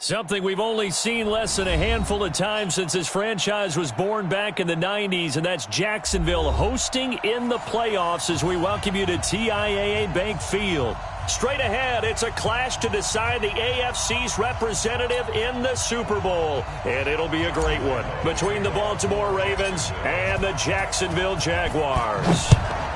Something we've only seen less than a handful of times since this franchise was born back in the 90s, and that's Jacksonville hosting in the playoffs as we welcome you to TIAA Bank Field. Straight ahead, it's a clash to decide the AFC's representative in the Super Bowl, and it'll be a great one between the Baltimore Ravens and the Jacksonville Jaguars.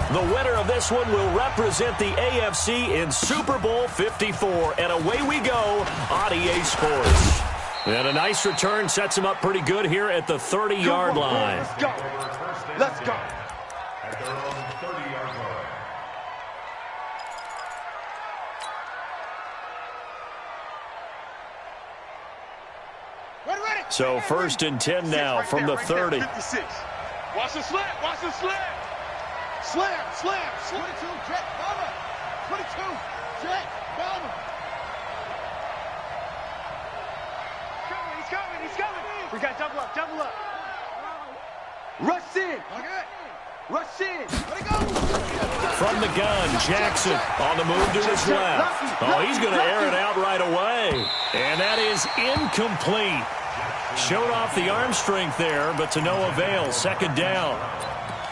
The winner of this one will represent the AFC in Super Bowl 54. And away we go on EA Sports. And a nice return sets him up pretty good here at the 30-yard line. Let's go. Let's go. So 1st and 10 now from the 30. Watch the slam. Watch the slam. Slam, slam, 22, Jet, Bama. 22, Jet, Bama. He's coming. We got double up. Rush in. Okay. Rush in. Let it go. From the gun, Jackson on the move to his left. Oh, he's going to air it out right away. And that is incomplete. Showed off the arm strength there, but to no avail. 2nd down.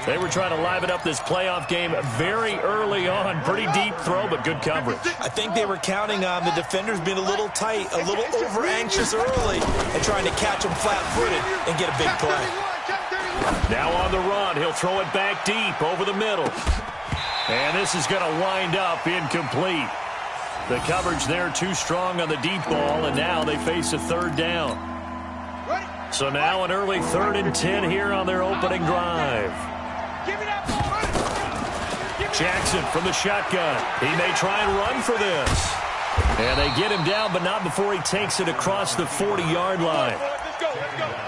They were trying to liven up this playoff game very early on. Pretty deep throw, but good coverage. I think they were counting on the defenders being a little tight, a little over-anxious early, and trying to catch them flat-footed and get a big play. Now on the run, he'll throw it back deep over the middle. And this is going to wind up incomplete. The coverage there too strong on the deep ball, and now they face a 3rd down. So now an early 3rd and 10 here on their opening drive. Jackson from the shotgun. He may try and run for this. And they get him down, but not before he takes it across the 40-yard line.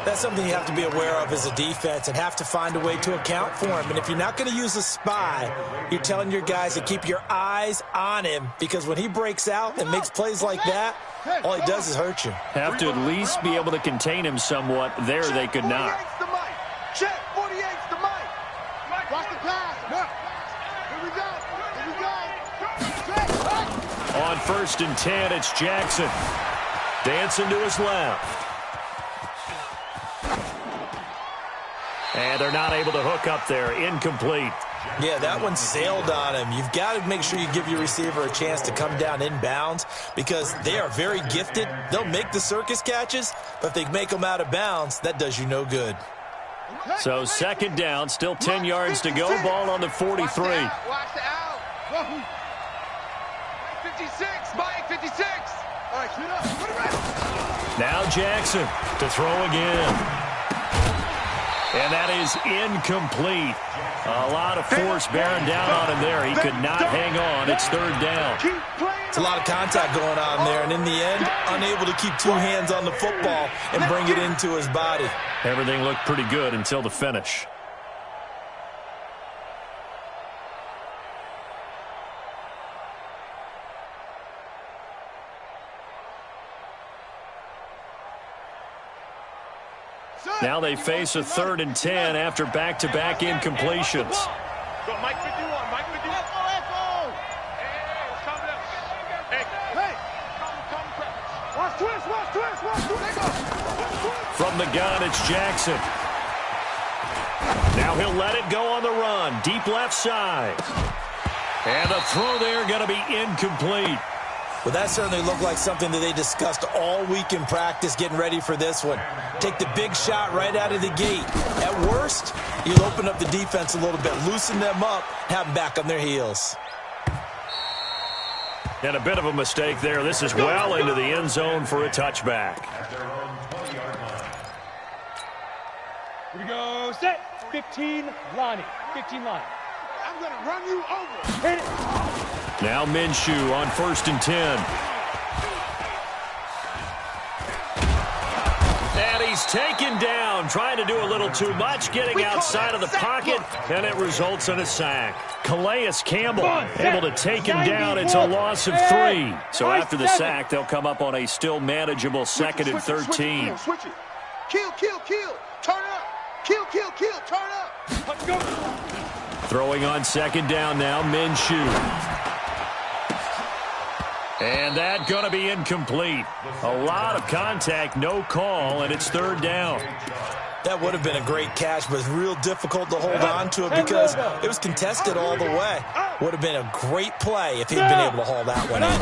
That's something you have to be aware of as a defense and have to find a way to account for him. And if you're not going to use a spy, you're telling your guys to keep your eyes on him, because when he breaks out and makes plays like that, all he does is hurt you. Have to at least be able to contain him somewhat. There they could not. Check, 48's the mic. Watch the pass. Here we go. On 1st and 10, it's Jackson. Dancing to his left. And they're not able to hook up there. Incomplete. Yeah, that one sailed on him. You've got to make sure you give your receiver a chance to come down inbounds, because they are very gifted. They'll make the circus catches, but if they make them out of bounds, that does you no good. So 2nd down, still 10 yards to go. Ball on the 43. Watch the out. 56. Mike, 56. All right, shoot up. Put it right. Now Jackson to throw again. And that is incomplete. A lot of force bearing down on him there. He could not hang on. It's 3rd down. It's a lot of contact going on there, and in the end, unable to keep 2 hands on the football and bring it into his body. Everything looked pretty good until the finish. Now they face a 3rd and 10 after back-to-back incompletions. From the gun, it's Jackson. Now he'll let it go on the run. Deep left side. And the throw there going to be incomplete. Well, that certainly looked like something that they discussed all week in practice getting ready for this one. Take the big shot right out of the gate. At worst, you'll open up the defense a little bit, loosen them up, have them back on their heels. And a bit of a mistake there. This is well into the end zone for a touchback. Here we go. Set. 15, Lonnie. 15, Lonnie. I'm going to run you over. Hit it. Now Minshew on 1st and 10. And he's taken down, trying to do a little too much, getting outside of the pocket, and it results in a sack. Calais Campbell able to take him down. It's a loss of 3. So after the sack, they'll come up on a still manageable 2nd and 13. Switch it. Kill. Turn up. Kill. Turn up. Let's go. Throwing on 2nd down now, Minshew. And that going to be incomplete. A lot of contact, no call, and it's third down. That would have been a great catch, but it's real difficult to hold on to it because it was contested all the way. Would have been a great play if he'd been able to haul that one in.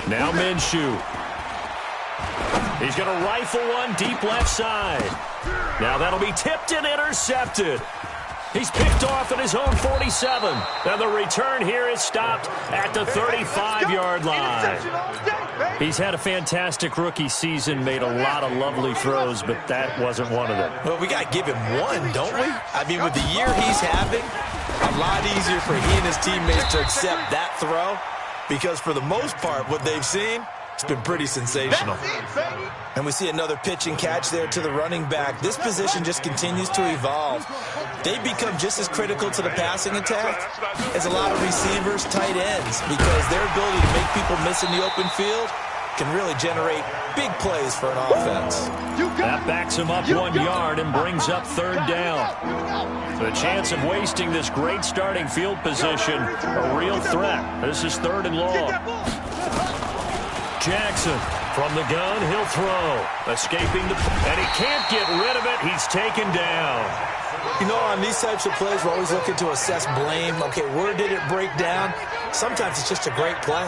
Now Minshew. He's going to rifle one deep left side. Now that'll be tipped and intercepted. He's picked off at his own 47. And the return here is stopped at the 35-yard line. He's had a fantastic rookie season, made a lot of lovely throws, but that wasn't one of them. Well, we got to give him one, don't we? I mean, with the year he's having, a lot easier for he and his teammates to accept that throw because for the most part, what they've seen, it's been pretty sensational. And we see another pitch and catch there to the running back. This position just continues to evolve. They become just as critical to the passing attack as a lot of receivers, tight ends, because their ability to make people miss in the open field can really generate big plays for an offense. That backs him up 1 yard and brings up third down. The chance of wasting this great starting field position, a real threat. This is third and long. Jackson from the gun, he'll throw. Escaping and he can't get rid of it. He's taken down. You know, on these types of plays, we're always looking to assess blame. Okay, where did it break down? Sometimes it's just a great play.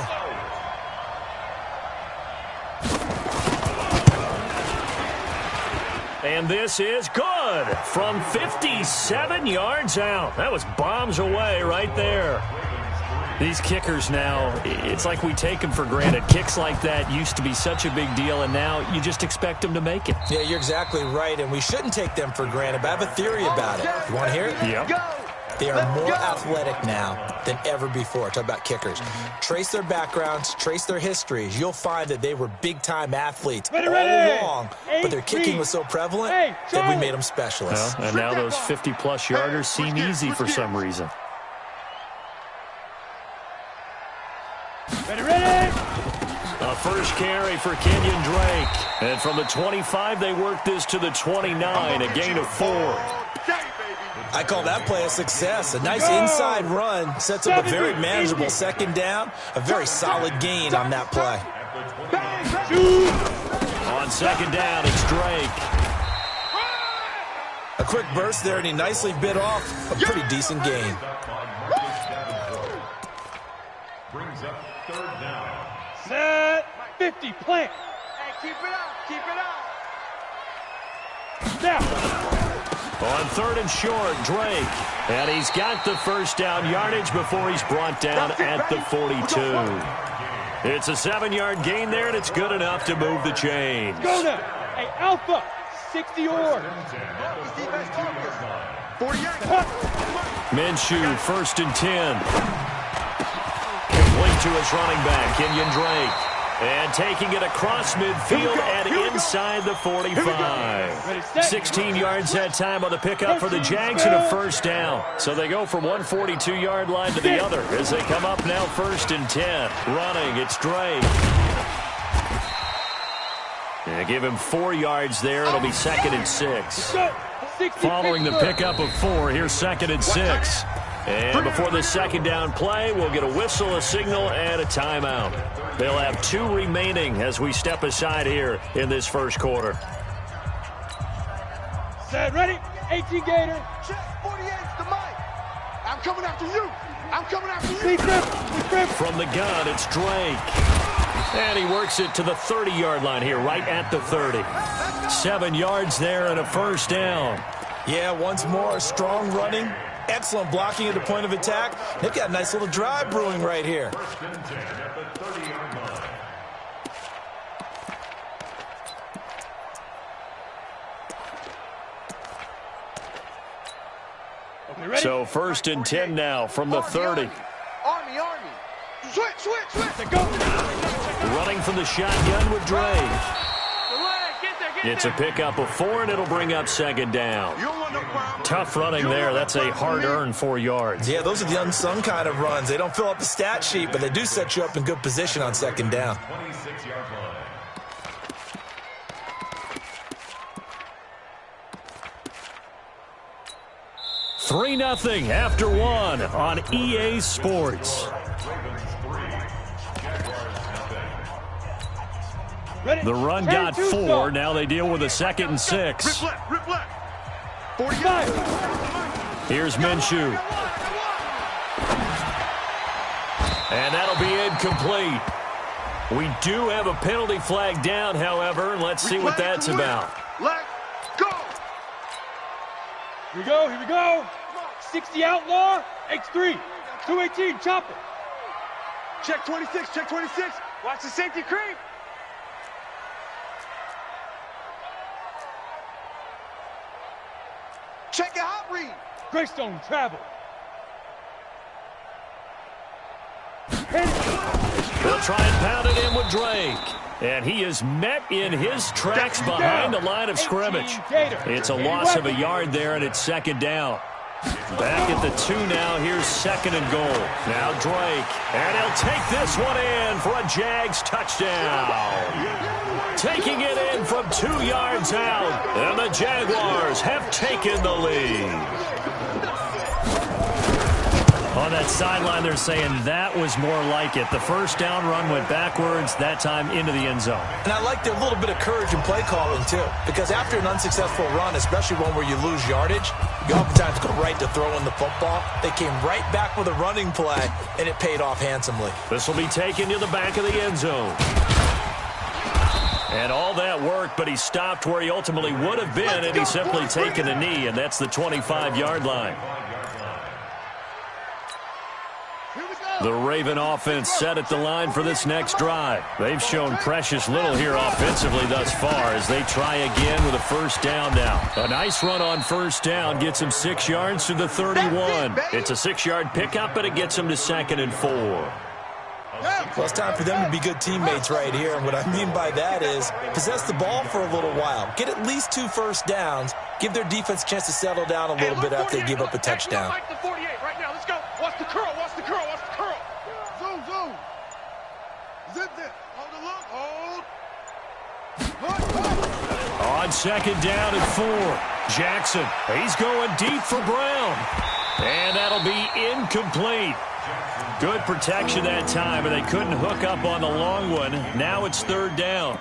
And this is good from 57 yards out. That was bombs away right there. These kickers now, it's like we take them for granted. Kicks like that used to be such a big deal, and now you just expect them to make it. Yeah, you're exactly right, and we shouldn't take them for granted, but I have a theory about it. You want to hear it? Yep. They are more athletic now than ever before. Talk about kickers. Trace their backgrounds, trace their histories. You'll find that they were big-time athletes all along, but their kicking was so prevalent that we made them specialists. Well, and now those 50-plus yarders seem easy for some reason. A first carry for Kenyon Drake. And from the 25, they work this to the 29, a gain of 4. I call that play a success. A nice inside run sets up a very manageable second down. A very solid gain on that play. On second down, it's Drake. A quick burst there, and he nicely bit off a pretty decent gain. Brings up third down. Set 50, plant. Hey, keep it up, keep it up. Now. On third and short, Drake. And he's got the first down yardage before he's brought down at the 42. It's a 7-yard gain there, and it's good enough to move the chains. Go now. Hey, Alpha, 60 or. Minshew, first and 10. Complete to his running back, Kenyon Drake. And taking it across midfield and inside the 45. 16 yards that time on the pickup for the Jags and a first down. So they go from one 42-yard line to the other as they come up now first and 10. Running, it's Drake. And give him 4 yards there. It'll be second and 6. Following the pickup of 4, here's second and 6. And before the second down play, we'll get a whistle, a signal, and a timeout. They'll have 2 remaining as we step aside here in this first quarter. Set, ready, 18 Gator. Check, 48's the mic. I'm coming after you. I'm coming after you. From the gun, it's Drake. And he works it to the 30-yard line here, right at the 30. 7 yards there and a first down. Yeah, once more, strong running. Excellent blocking at the point of attack. They've got a nice little drive brewing right here. So first and 10 now from the 30. Army. Switch. Running from the shotgun with Drake. It's a pickup of 4, and it'll bring up second down. Tough running there. That's a hard-earned 4 yards. Yeah, those are the unsung kind of runs. They don't fill up the stat sheet, but they do set you up in good position on second down. 3-0 after 1 on EA Sports. The run got 4. Now they deal with a 2nd and 6. Rip left. 45. Here's Minshew. And that'll be incomplete. We do have a penalty flag down, however. Let's see what that's about. Let's go. Here we go. 60 outlaw, X3. 218, chopper. Check 26, check 26. Watch the safety creep. Check your hot read. Greystone travel. They'll try and pound it in with Drake. And he is met in his tracks behind the line of scrimmage. It's a loss of a yard there, and it's 2nd down. Back at the 2 now. Here's 2nd and goal. Now Drake. And he'll take this one in for a Jags touchdown. Taking it in from 2 yards out. And the Jaguars have taken the lead. On that sideline, they're saying that was more like it. The first down run went backwards, that time into the end zone. And I like their little bit of courage in play calling, too. Because after an unsuccessful run, especially one where you lose yardage, you oftentimes go right to throwing the football. They came right back with a running play, and it paid off handsomely. This will be taken to the back of the end zone. And all that worked, but he stopped where he ultimately would have been, and he's simply taken a knee, and that's the 25-yard line. The Raven offense set at the line for this next drive. They've shown precious little here offensively thus far as they try again with a first down now. A nice run on first down gets him 6 yards to the 31. It's a 6-yard pickup, but it gets him to 2nd and 4. Well, it's time for them to be good teammates right here. And what I mean by that is possess the ball for a little while. Get at least 2 first downs. Give their defense a chance to settle down a little bit after they give up a touchdown. The 48 right now. Let's go. Watch the curl. Watch the curl. Watch the curl. Zoom. Zip this. Hold the look. Hold. On 2nd down and 4. Jackson. He's going deep for Brown. And that'll be incomplete. Good protection that time, but they couldn't hook up on the long one. Now it's 3rd down.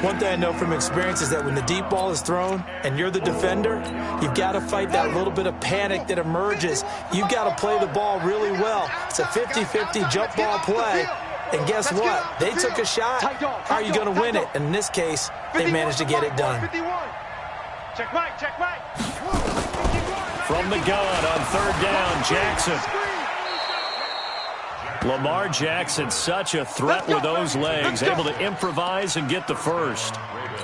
One thing I know from experience is that when the deep ball is thrown and you're the defender, you've got to fight that little bit of panic that emerges. You've got to play the ball really well. It's a 50-50 jump ball play. And guess what? They took a shot. How are you going to win it? In this case, they managed to get it done. Check Mike. From the gun on 3rd down, Jackson. Lamar Jackson, such a threat with those legs, able to improvise and get the first.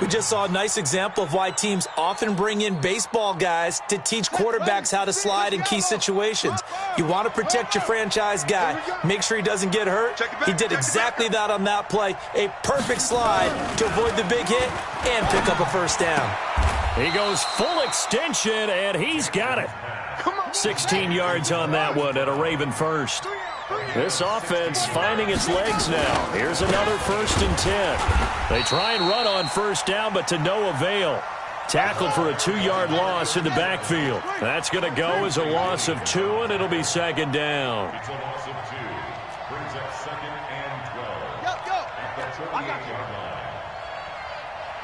We just saw a nice example of why teams often bring in baseball guys to teach quarterbacks how to slide in key situations. You want to protect your franchise guy. Make sure he doesn't get hurt. He did exactly that on that play. A perfect slide to avoid the big hit and pick up a first down. He goes full extension, and he's got it. 16 yards on that one at a Raven first. This offense finding its legs now. Here's another 1st and 10. They try and run on first down, but to no avail. Tackled for a 2-yard loss in the backfield. That's going to go as a loss of 2, and it'll be 2nd down. It's a loss of 2. Brings up 2nd and 12. Go. I got you.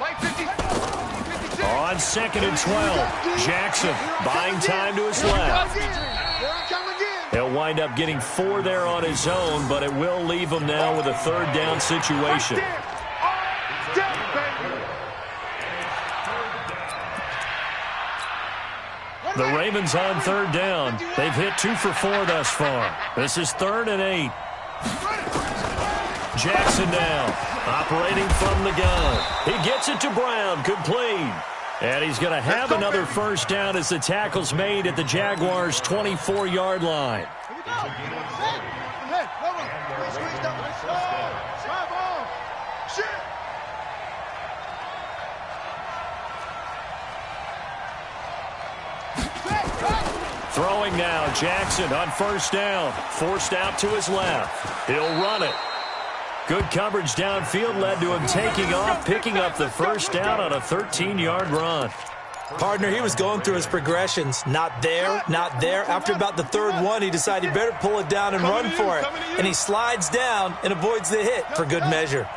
Like 50. On 2nd and 12, Jackson buying time to his left. He'll wind up getting 4 there on his own, but it will leave him now with a 3rd down situation. The Ravens on 3rd down. They've hit 2 for 4 thus far. This is 3rd and 8. Jackson now operating from the gun. He gets it to Brown, complete. And he's going to have another first down as the tackle's made at the Jaguars' 24-yard line. Throwing now, Jackson on first down. Forced out to his left. He'll run it. Good coverage downfield led to him taking off, picking up the first down on a 13-yard run. Partner, he was going through his progressions. Not there, not there. After about the 3rd one, he decided he better pull it down and run for it. And he slides down and avoids the hit for good measure.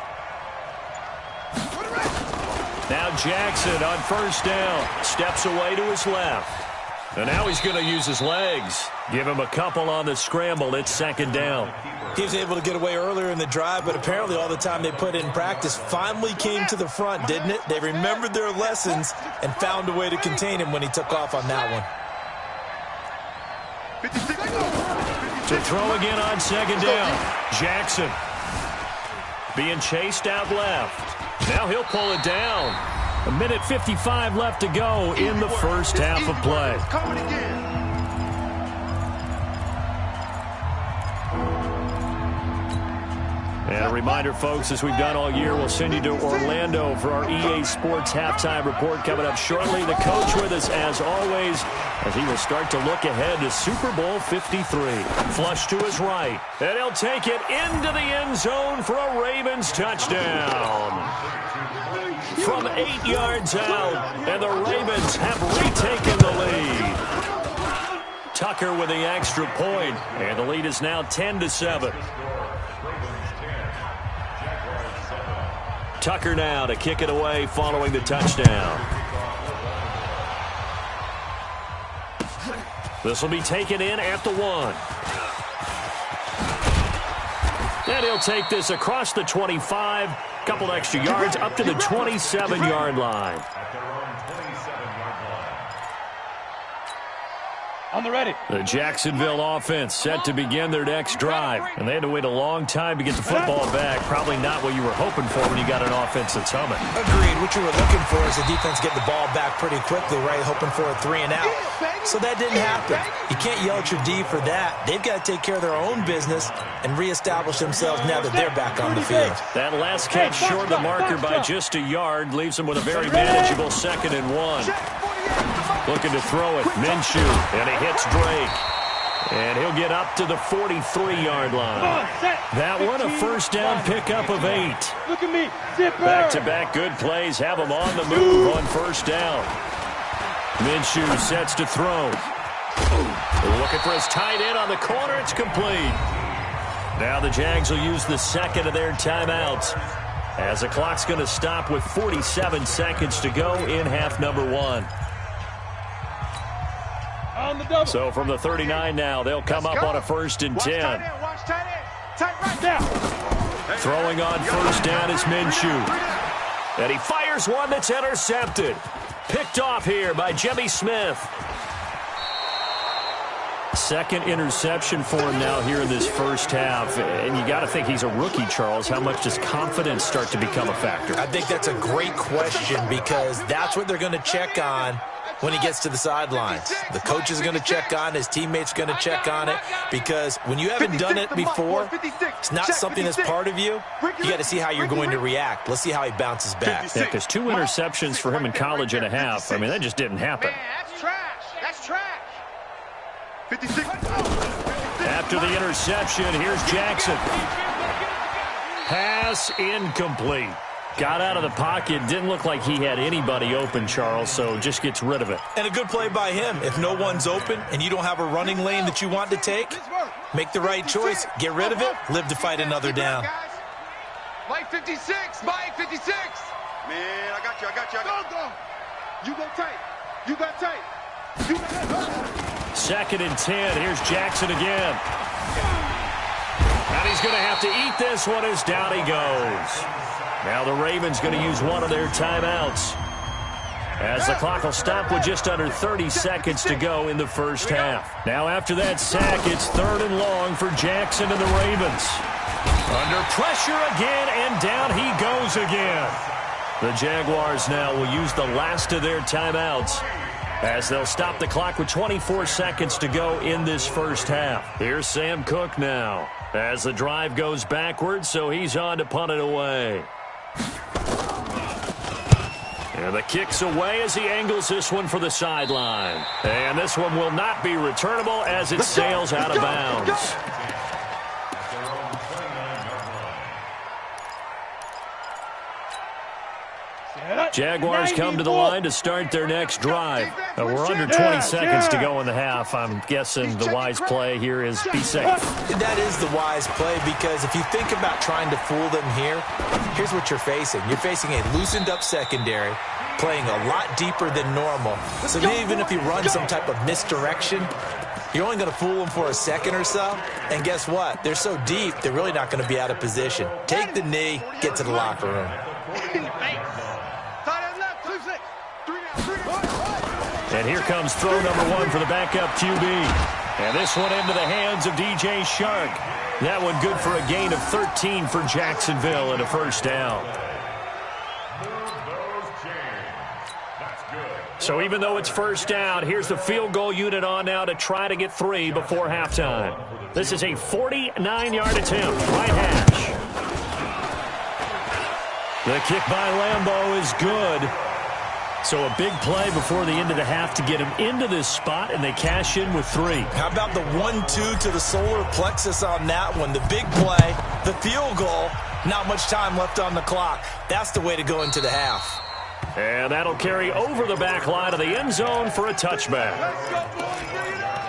Jackson on first down. Steps away to his left. And now he's going to use his legs. Give him a couple on the scramble. It's second down. He was able to get away earlier in the drive, but apparently all the time they put in practice finally came to the front, didn't it? They remembered their lessons and found a way to contain him when he took off on that one. To throw again on second down. Jackson being chased out left. Now he'll pull it down. 1:55 left to go in the first half of play. And a reminder, folks, as we've done all year, we'll send you to Orlando for our EA Sports halftime report coming up shortly. The coach with us, as always, as he will start to look ahead to Super Bowl 53. Flush to his right, and he'll take it into the end zone for a Ravens touchdown. From 8 yards out, and the Ravens have retaken the lead. Tucker with the extra point, and the lead is now 10-7. Tucker now to kick it away following the touchdown. This will be taken in at the 1. And he'll take this across the 25, couple extra yards up to the 27-yard line. On the ready. The Jacksonville offense set to begin their next drive. And they had to wait a long time to get the football back. Probably not what you were hoping for when you got an offense that's humming. Agreed. What you were looking for is the defense get the ball back pretty quickly, right? Hoping for a 3 and out. So that didn't happen. You can't yell at your D for that. They've got to take care of their own business and reestablish themselves now that they're back on the field. That last catch short of the marker by just a yard leaves them with a very manageable 2nd and 1. Looking to throw it, Minshew, and he hits Drake. And he'll get up to the 43-yard line. That one, a first down pickup of 8. Look at me, zipper. Back-to-back good plays have him on the move on first down. Minshew sets to throw. Looking for his tight end on the corner. It's complete. Now the Jags will use the second of their timeouts, as the clock's going to stop with 47 seconds to go in half number 1. So from the 39 now, they'll come up on a 1st and 10. Watch tight end. Tight right down. Throwing on first down is Minshew. And he fires one that's intercepted. Picked off here by Jimmy Smith. Second interception for him now here in this first half. And you got to think he's a rookie, Charles. How much does confidence start to become a factor? I think that's a great question, because that's what they're going to check on when he gets to the sidelines. The coach is going to check on, his teammates are going to check on it, because when you haven't done it before, it's not something that's part of you. You got to see how you're going to react. Let's see how he bounces back. Yeah, because 2 interceptions for him in college and a half, I mean, that just didn't happen. Man, that's trash. That's trash. 56. After the interception, here's Jackson. Pass incomplete. Got out of the pocket. Didn't look like he had anybody open, Charles, so just gets rid of it. And a good play by him. If no one's open and you don't have a running lane that you want to take, make the right choice. Get rid of it. Live to fight another down. Mike 56. Mike 56. Man, I got you. Go. You go tight. You got tight. You got tight. 2nd and 10. Here's Jackson again. And he's going to have to eat this one as down he goes. Now the Ravens going to use one of their timeouts, as the clock will stop with just under 30 seconds to go in the first half. Now after that sack, it's 3rd and long for Jackson and the Ravens. Under pressure again, and down he goes again. The Jaguars now will use the last of their timeouts, as they'll stop the clock with 24 seconds to go in this first half. Here's Sam Cook now, as the drive goes backwards, so he's on to punt it away. And the kick's away as he angles this one for the sideline. And this one will not be returnable as it sails out of bounds. Jaguars come to the line to start their next drive. We're under 20 seconds to go in the half. I'm guessing the wise play here is be safe. That is the wise play, because if you think about trying to fool them here, here's what you're facing. You're facing a loosened up secondary. playing a lot deeper than normal. So even if he runs some type of misdirection, you're only going to fool them for a second or so. And guess what? They're so deep, they're really not going to be out of position. Take the knee, get to the locker room. And here comes throw number 1 for the backup QB. And this one into the hands of DJ Shark. That one good for a gain of 13 for Jacksonville and a first down. So even though it's first down, here's the field goal unit on now to try to get 3 before halftime. This is a 49-yard attempt, right hash. The kick by Lambeau is good. So a big play before the end of the half to get him into this spot, and they cash in with 3. How about the 1-2 to the solar plexus on that one? The big play, the field goal, not much time left on the clock. That's the way to go into the half. And that'll carry over the back line of the end zone for a touchback. Let's go, boys. Bring it up.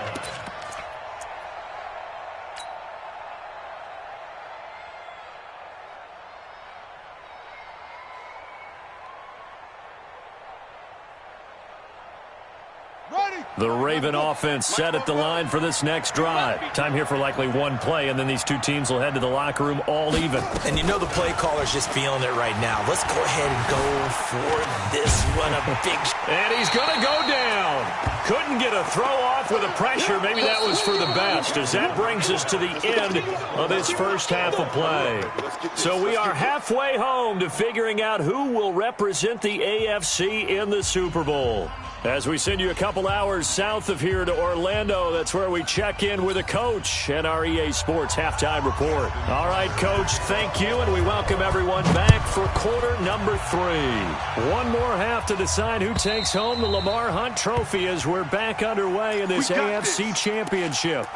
The Raven offense set at the line for this next drive. Time here for likely one play, and then these two teams will head to the locker room all even. And you know the play caller's just feeling it right now. Let's go ahead and go for this one. A big... And he's going to go down. Couldn't get a throw off with the pressure. Maybe that was for the best, as that brings us to the end of this first half of play. So we are halfway home to figuring out who will represent the AFC in the Super Bowl. As we send you a couple hours south of here to Orlando, that's where we check in with a coach and our EA Sports halftime report. All right, Coach, thank you, and we welcome everyone back for quarter number 3. One more half to decide who takes home the Lamar Hunt Trophy as we're back underway in this AFC Championship.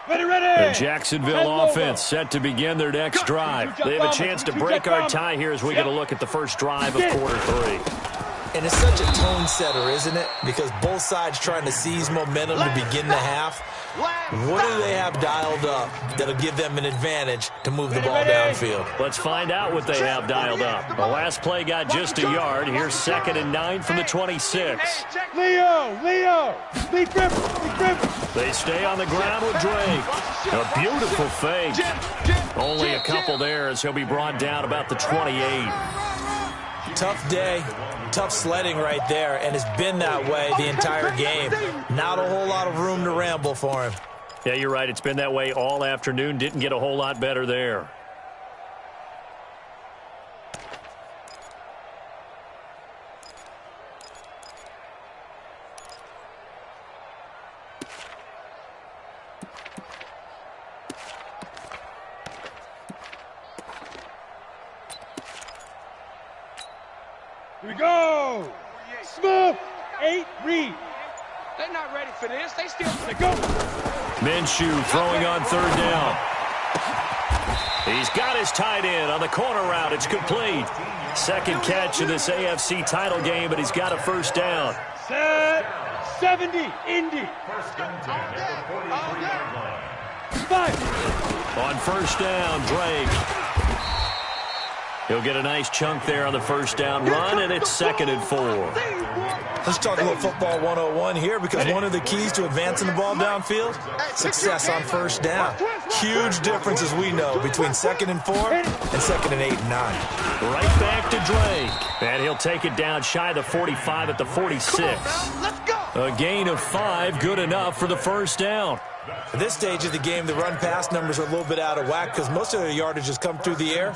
The Jacksonville offense set to begin their next drive. They have a chance to break our tie here as we get a look at the first drive of quarter 3. And it's such a tone setter, isn't it? Because both sides trying to seize momentum to begin the half. What do they have dialed up that'll give them an advantage to move the ball downfield? Let's find out what they have dialed up. The last play got just a yard. Here's 2nd and 9 from the 26. Leo, Lee Griffin. They stay on the ground with Drake. A beautiful fake. Only a couple there as he'll be brought down about the 28. Tough day, tough sledding right there, and it's been that way the entire game. Not a whole lot of room to ramble for him. Yeah, you're right. It's been that way all afternoon. Didn't get a whole lot better there. Here we go. Smith, 8 read. They're not ready for this. They still Go. Minshew throwing on 3rd down. He's got his tight end on the corner route. It's complete. Second catch of this AFC title game, but he's got a first down. Set. 70, Indy. 5. On first down, Drake. He'll get a nice chunk there on the first down run, and it's 2nd and 4. Let's talk a little football 101 here, because one of the keys to advancing the ball downfield, success on first down. Huge difference, as we know, between 2nd and 4 and 2nd and 8 and 9. Right back to Drake. And he'll take it down shy of the 45 at the 46. Let's go. A gain of 5, good enough for the first down. At this stage of the game, the run-pass numbers are a little bit out of whack because most of their yardage has come through the air.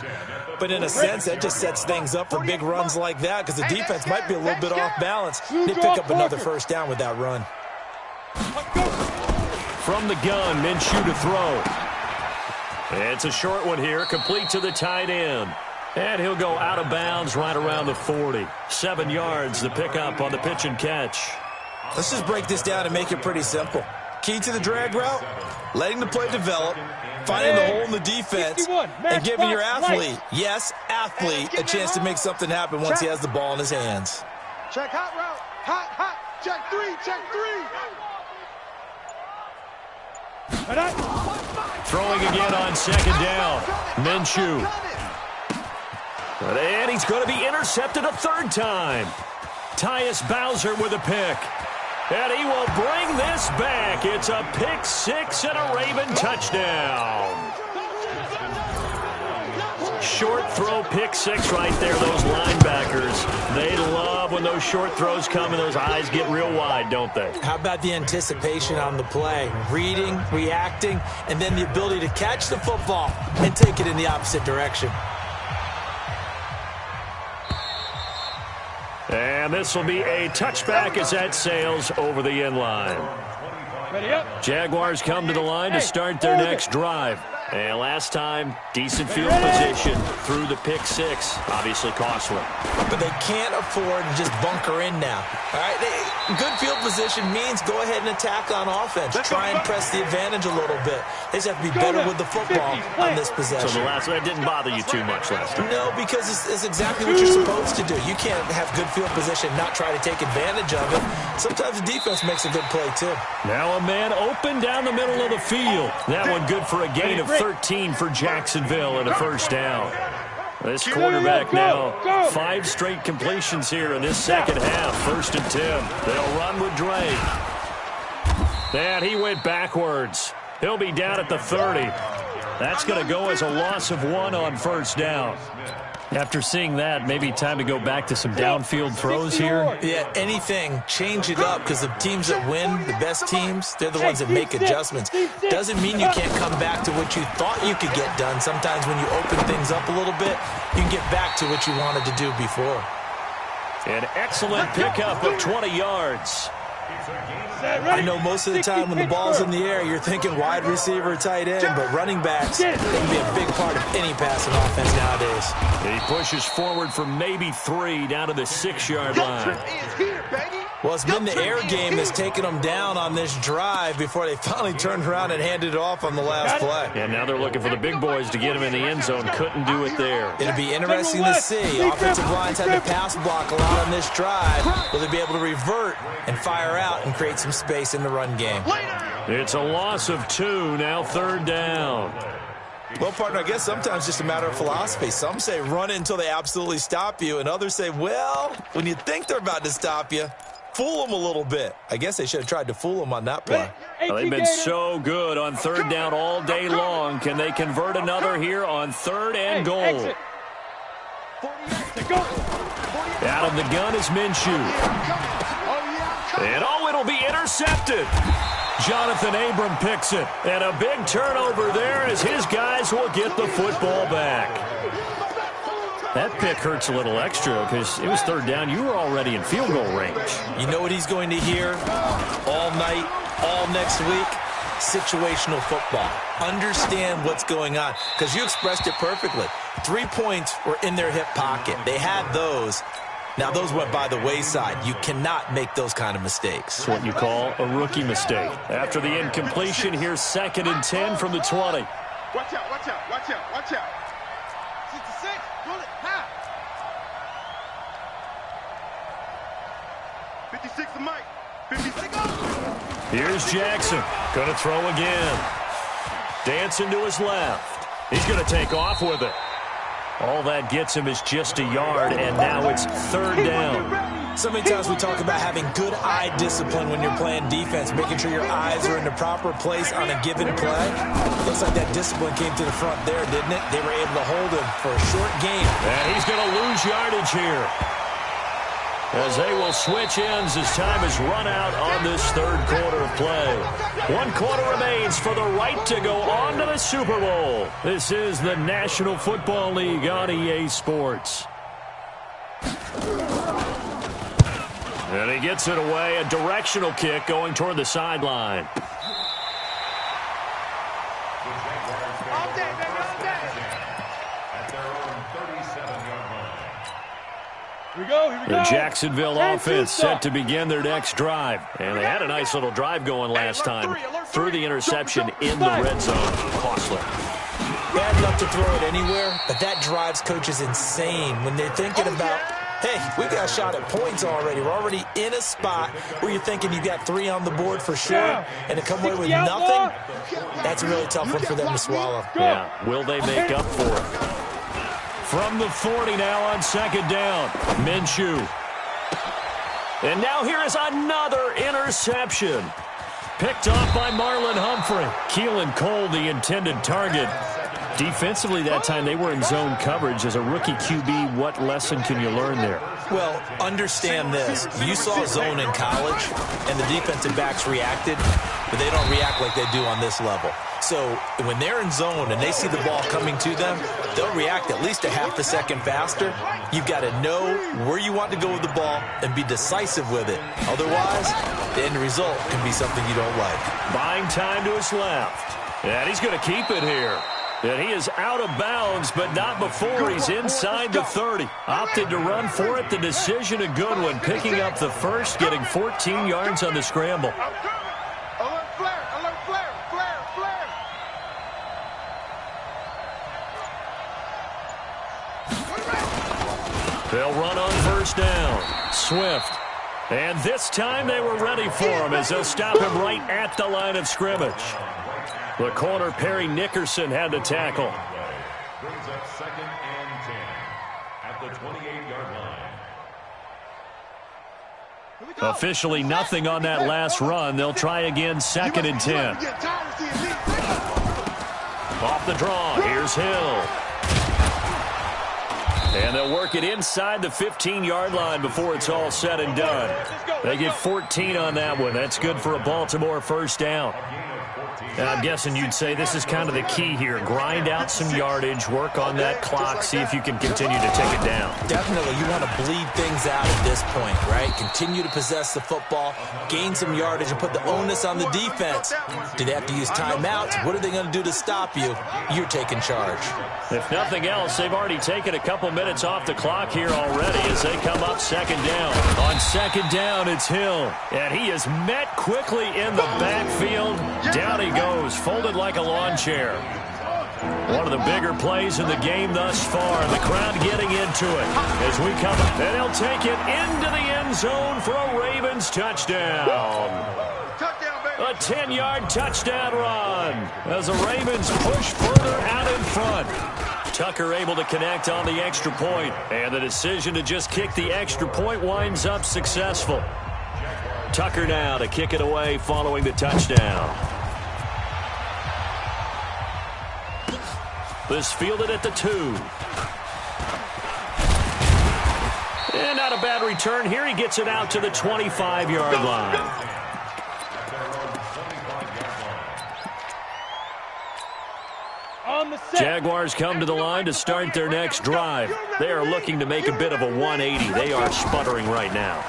But in a sense, that just sets things up for big runs like that because the defense might be a little bit off balance. They pick up another first down with that run. From the gun, Minshew to throw. It's a short one here, complete to the tight end. And he'll go out of bounds right around the 40. 7 yards, the pickup on the pitch and catch. Let's just break this down and make it pretty simple. Key to the drag route, letting the play develop, finding the hole in the defense, and giving your athlete, yes, athlete, a chance to make something happen once he has the ball in his hands. Check hot route. Hot. Check 3. Throwing again on 2nd down. Minshew. And he's going to be intercepted a third time. Tyus Bowser with a pick. And he will bring this back. It's a pick six and a Raven touchdown. Short throw pick six right there. Those linebackers, they love when those short throws come and those eyes get real wide, don't they? How about the anticipation on the play? Reading, reacting, and then the ability to catch the football and take it in the opposite direction. And this will be a touchback as that sails over the end line. Jaguars come to the line to start their next drive. And last time, decent field position through the pick six. Obviously costly. But they can't afford to just bunker in now. All right, good field position means go ahead and attack on offense. Try and press the advantage a little bit. They just have to be better with the football on this possession. So that didn't bother you too much last time? No, because it's exactly what you're supposed to do. You can't have good field position, not try to take advantage of it. Sometimes the defense makes a good play, too. Now a man open down the middle of the field. That one good for a gain of 13 for Jacksonville and a first down. This quarterback now, 5 straight completions here in this second half. 1st and 10. They'll run with Drake. And he went backwards. He'll be down at the 30. That's going to go as a loss of 1 on first down. After seeing that, maybe time to go back to some downfield throws here. Yeah, anything. Change it up because the teams that win, the best teams, they're the ones that make adjustments. Doesn't mean you can't come back to what you thought you could get done. Sometimes when you open things up a little bit, you can get back to what you wanted to do before. An excellent pickup of 20 yards. I know most of the time when the ball's in the air, you're thinking wide receiver, tight end, but running backs can be a big part of any passing offense nowadays. He pushes forward for maybe 3 down to the 6-yard line. Well, it's been the air game that's taken them down on this drive before they finally turned around and handed it off on the last play. And now they're looking for the big boys to get him in the end zone. Couldn't do it there. It'll be interesting to see. Offensive lines had to pass block a lot on this drive. Will they be able to revert and fire out and create some space in the run game? It's a loss of 2, now 3rd down. Well, partner, I guess sometimes just a matter of philosophy. Some say run it until they absolutely stop you, and others say, well, when you think they're about to stop you, fool them a little bit. I guess they should have tried to fool them on that play. Well, they've been so good on 3rd down all day long. Can they convert another here on 3rd and goal? Out of the gun is Minshew. And it'll be intercepted. Jonathan Abram picks it. And a big turnover there as his guys will get the football back. That pick hurts a little extra because it was 3rd down. You were already in field goal range. You know what he's going to hear all night, all next week? Situational football. Understand what's going on because you expressed it perfectly. 3 points were in their hip pocket. They had those. Now, those went by the wayside. You cannot make those kind of mistakes. It's what you call a rookie mistake. After the incompletion, here's 2nd and 10 from the 20. Watch out, watch out, watch out, watch out. 66, pull it, half. 56 to Mike. 50, go. Here's Jackson. Going to throw again. Dancing to his left. He's going to take off with it. All that gets him is just a yard, and now it's 3rd down. So many times we talk about having good eye discipline when you're playing defense, making sure your eyes are in the proper place on a given play. Looks like that discipline came to the front there, didn't it? They were able to hold him for a short game. And he's going to lose yardage here, as they will switch ends as time is run out on this 3rd quarter of play. 1 quarter remains for the right to go on to the Super Bowl. This is the National Football League on EA Sports. And he gets it away, a directional kick going toward the sideline. Here we go. The Jacksonville offense set to begin their next drive. And they had a nice little drive going last time. Threw the interception in the red zone. Costly. Bad luck to throw it anywhere, but that drives coaches insane when they're thinking about, hey, we got a shot at points already. We're already in a spot where you're thinking you got 3 on the board for sure, and to come away with nothing, that's a really tough one for them to swallow. Yeah, will they make up for it? From the 40 now on second down. Minshew. And now here is another interception. Picked off by Marlon Humphrey. Keelan Cole, the intended target. Defensively that time, they were in zone coverage. As a rookie QB, what lesson can you learn there? Well, understand this. You saw zone in college, and the defensive backs reacted, but they don't react like they do on this level. So when they're in zone and they see the ball coming to them, they'll react at least a half a second faster. You've got to know where you want to go with the ball and be decisive with it. Otherwise, the end result can be something you don't like. Buying time to his left. And he's going to keep it here. And he is out of bounds, but not before he's inside the 30. Opted to run for it. The decision a good one. Picking up the first, getting 14 yards on the scramble. Alert flare, alert flare, flare, flare. They'll run on first down. Swift. And this time they were ready for him as they'll stop him right at the line of scrimmage. The corner, Perry Nickerson, had the tackle. Brings up 2nd and 10 at the 28-yard line. Officially nothing on that last run. They'll try again 2nd and 10. Off the draw. Here's Hill. And they'll work it inside the 15-yard line before it's all said and done. They get 14 on that one. That's good for a Baltimore first down. And I'm guessing you'd say this is kind of the key here. Grind out some yardage, work on that clock, see if you can continue to take it down. Definitely, you want to bleed things out at this point, right? Continue to possess the football, gain some yardage, and put the onus on the defense. Do they have to use timeouts? What are they going to do to stop you? You're taking charge. If nothing else, they've already taken a couple minutes off the clock here already as they come up second down. On second down, it's Hill. And he is met quickly in the backfield. Down he goes, folded like a lawn chair. One of the bigger plays in the game thus far. And the crowd getting into it as we come up. And they'll take it into the end zone for a Ravens touchdown. A 10-yard touchdown run as the Ravens push further out in front. Tucker able to connect on the extra point, and the decision to just kick the extra point winds up successful. Tucker now to kick it away following the touchdown. This fielded at the 2. And not a bad return here. He gets it out to the 25-yard line. Jaguars come to the line to start their next drive. They are looking to make a bit of a 180. They are sputtering right now.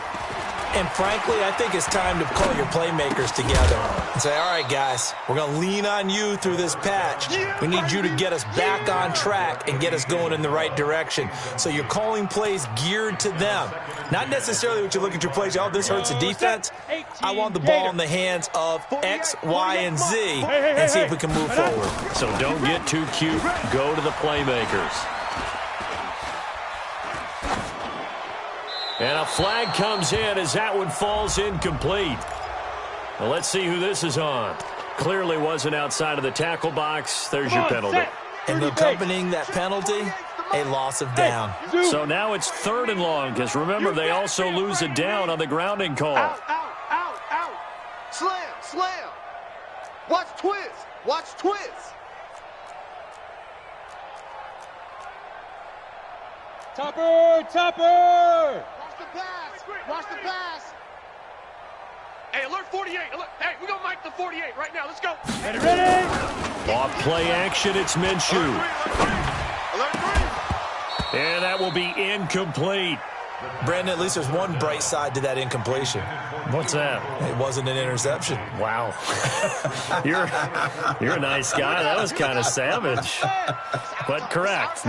And frankly, I think it's time to call your playmakers together and say, all right, guys, we're going to lean on you through this patch. We need you to get us back on track and get us going in the right direction. So you're calling plays geared to them. Not necessarily what you look at your plays, oh, this hurts the defense. I want the ball in the hands of X, Y, and Z and see if we can move forward. So don't get too cute. Go to the playmakers. And a flag comes in as that one falls incomplete. Well, let's see who this is on. Clearly wasn't outside of the tackle box. There's your penalty. And accompanying that penalty, a loss of down. So now it's 3rd and long, because remember, they also lose a down on the grounding call. Out, out, out, out. Slam, slam. Watch twist. Watch twist. Topper, Topper! Watch the pass. Watch the pass. Hey, alert 48. Alert. Hey, we're going to mic the 48 right now. Let's go. Ready, ready? Off play action, it's Minshew. Alert 3. And that will be incomplete. Brandon, at least there's one bright side to that incompletion. What's that? It wasn't an interception. Wow. You're a nice guy. That was kind of savage. But correct.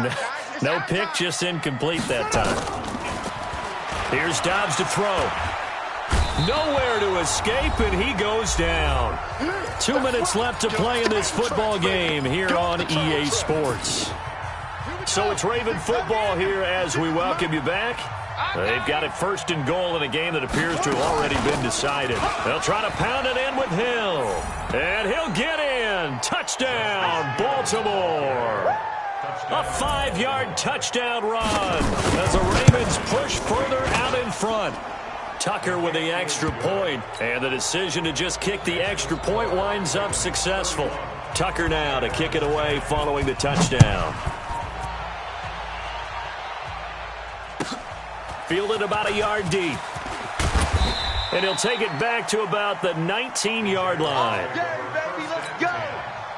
No pick, just incomplete that time. Here's Dobbs to throw. Nowhere to escape, and he goes down. 2 minutes left to play in this football game here on EA Sports. So it's Raven football here as we welcome you back. They've got it 1st and goal in a game that appears to have already been decided. They'll try to pound it in with Hill. And he'll get in. Touchdown, Baltimore. A 5-yard touchdown run as the Ravens push further out in front. Tucker with the extra point, and the decision to just kick the extra point winds up successful. Tucker now to kick it away following the touchdown. Fielded about a yard deep. And he'll take it back to about the 19-yard line. Okay, baby, let's go.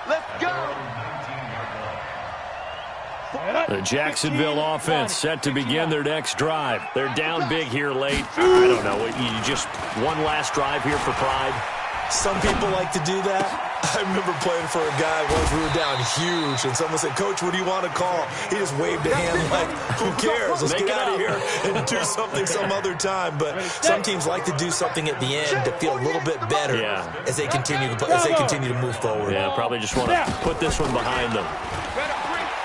Let's go. The Jacksonville offense set to begin their next drive. They're down big here late. I don't know. You just one last drive here for pride. Some people like to do that. I remember playing for a guy once we were down huge, and someone said, "Coach, what do you want to call?" He just waved a hand like, "Who cares? Let's get out of here and do something some other time." But some teams like to do something at the end to feel a little bit better as they continue to move forward. Yeah, probably just want to put this one behind them.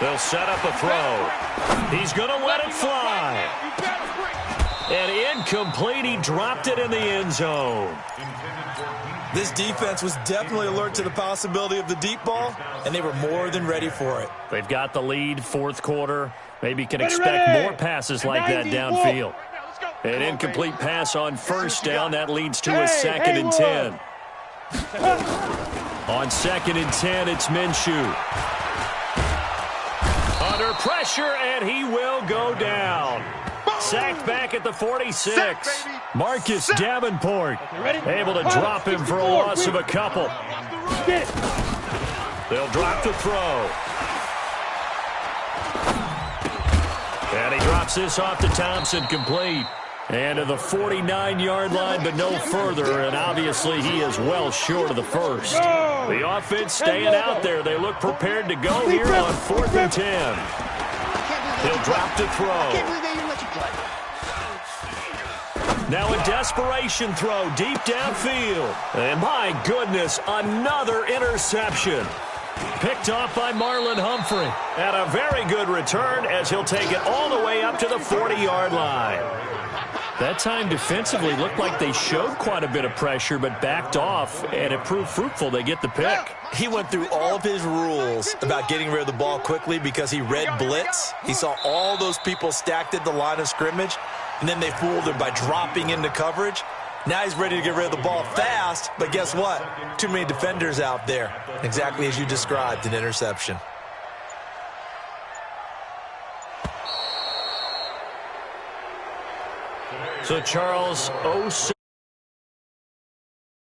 They'll set up a throw. He's going to let it fly. And incomplete. He dropped it in the end zone. This defense was definitely alert to the possibility of the deep ball, and they were more than ready for it. They've got the lead, fourth quarter. Maybe can expect more passes like that downfield. An incomplete pass on first down. That leads to a 2nd and 10. On 2nd and 10, it's Minshew. Under pressure, and he will go down. Sacked back at the 46. Marcus Davenport able to drop him for a loss of a couple. They'll drop the throw. And he drops this off to Thompson, complete. And to the 49-yard line, but no further. And obviously he is well short of the first. The offense staying out there. They look prepared to go here on 4th and 10. He'll drop to throw. Now a desperation throw deep downfield. And my goodness, another interception. Picked off by Marlon Humphrey. And a very good return as he'll take it all the way up to the 40-yard line. That time defensively looked like they showed quite a bit of pressure but backed off, and it proved fruitful. They get the pick. He went through all of his rules about getting rid of the ball quickly because he read blitz. He saw all those people stacked at the line of scrimmage, and then they fooled him by dropping into coverage. Now he's ready to get rid of the ball fast, but guess what? Too many defenders out there. Exactly as you described, an interception. So, Charles,